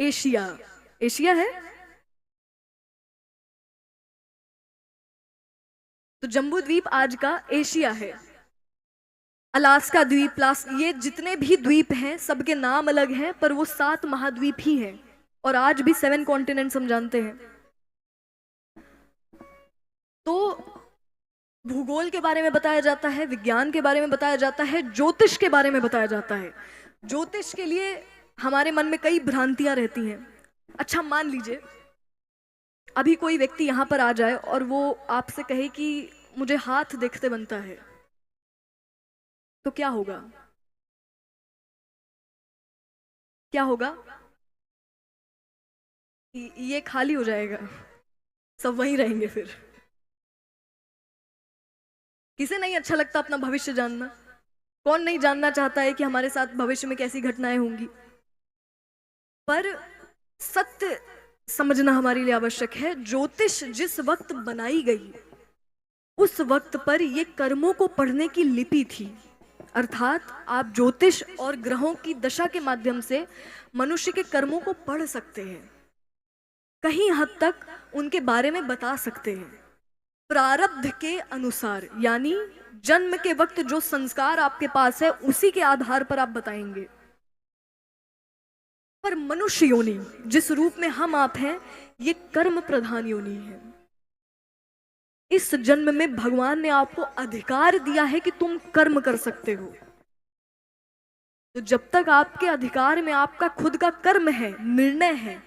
Asia. Asia है तो जम्बू द्वीप आज का एशिया है। अलास्का द्वीप, ये जितने भी द्वीप हैं सबके नाम अलग हैं, पर वो 7 महाद्वीप ही हैं। और आज भी 7 कॉन्टिनेंट्स हम जानते हैं। तो भूगोल के बारे में बताया जाता है, विज्ञान के बारे में बताया जाता है, ज्योतिष के बारे में बताया जाता है। ज्योतिष के लिए हमारे मन में कई भ्रांतियां रहती हैं। अच्छा, मान लीजिए अभी कोई व्यक्ति यहाँ पर आ जाए और वो आपसे कहे कि मुझे हाथ देखते बनता है, तो क्या होगा? क्या होगा? ये खाली हो जाएगा, सब वहीं रहेंगे फिर। किसे नहीं अच्छा लगता अपना भविष्य जानना? कौन नहीं जानना चाहता है कि हमारे साथ भविष्य में कैसी घटनाएं होंगी? पर सत्य समझना हमारे लिए आवश्यक है। ज्योतिष जिस वक्त बनाई गई उस वक्त पर ये कर्मों को पढ़ने की लिपि थी। अर्थात आप ज्योतिष और ग्रहों की दशा के माध्यम से मनुष्य के कर्मों को पढ़ सकते हैं, कहीं हद तक उनके बारे में बता सकते हैं प्रारब्ध के अनुसार। यानी जन्म के वक्त जो संस्कार आपके पास है उसी के आधार पर आप बताएंगे। पर मनुष्य योनि जिस रूप में हम आप हैं, ये कर्म प्रधान योनि है। इस जन्म में भगवान ने आपको अधिकार दिया है कि तुम कर्म कर सकते हो। तो जब तक आपके अधिकार में आपका खुद का कर्म है, निर्णय है,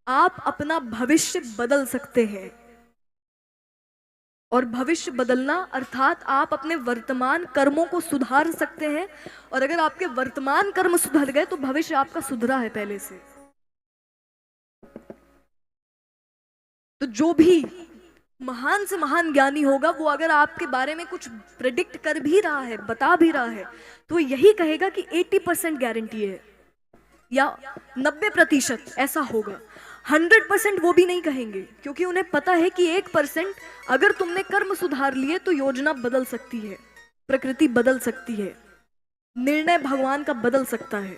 आप अपना भविष्य बदल सकते हैं। और भविष्य बदलना अर्थात आप अपने वर्तमान कर्मों को सुधार सकते हैं। और अगर आपके वर्तमान कर्म सुधर गए तो भविष्य आपका सुधरा है पहले से। तो जो भी महान से महान ज्ञानी होगा, वो अगर आपके बारे में कुछ प्रेडिक्ट कर भी रहा है, बता भी रहा है, तो यही कहेगा कि 80% गारंटी है या 90% ऐसा होगा। 100% वो भी नहीं कहेंगे, क्योंकि उन्हें पता है कि 1% अगर तुमने कर्म सुधार लिए तो योजना बदल सकती है, प्रकृति बदल सकती है, निर्णय भगवान का बदल सकता है।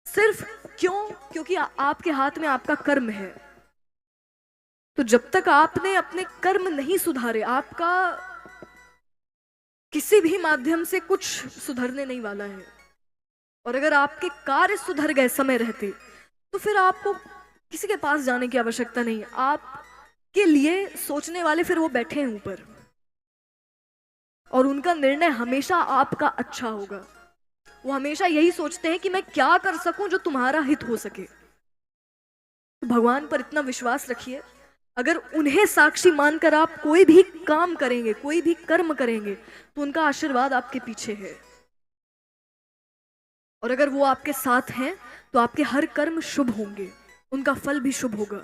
सिर्फ क्यों? क्योंकि आपके हाथ में आपका कर्म है। तो जब तक आपने अपने कर्म नहीं सुधारे, आपका किसी भी माध्यम से कुछ सुधरने नहीं वाला है। और अगर आपके कार्य सुधर गए समय रहते, तो फिर आपको किसी के पास जाने की आवश्यकता नहीं। आपके लिए सोचने वाले फिर वो बैठे हैं ऊपर, और उनका निर्णय हमेशा आपका अच्छा होगा। वो हमेशा यही सोचते हैं कि मैं क्या कर सकूं जो तुम्हारा हित हो सके। तो भगवान पर इतना विश्वास रखिए, अगर उन्हें साक्षी मानकर आप कोई भी काम करेंगे, कोई भी कर्म करेंगे, तो उनका आशीर्वाद आपके पीछे है। और अगर वो आपके साथ हैं तो आपके हर कर्म शुभ होंगे, उनका फल भी शुभ होगा।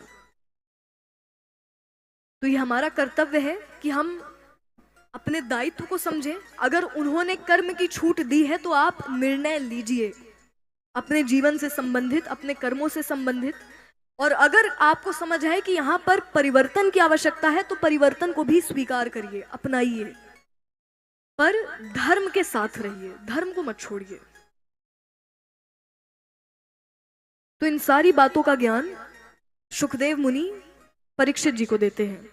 तो ये हमारा कर्तव्य है कि हम अपने दायित्व को समझें। अगर उन्होंने कर्म की छूट दी है तो आप निर्णय लीजिए अपने जीवन से संबंधित, अपने कर्मों से संबंधित। और अगर आपको समझ है कि यहाँ पर परिवर्तन की आवश्यकता है तो परिवर्तन को भी स्वीकार करिए, अपनाइए, पर धर्म के साथ रहिए, धर्म को मत छोड़िए। तो इन सारी बातों का ज्ञान सुखदेव मुनि परीक्षित जी को देते हैं।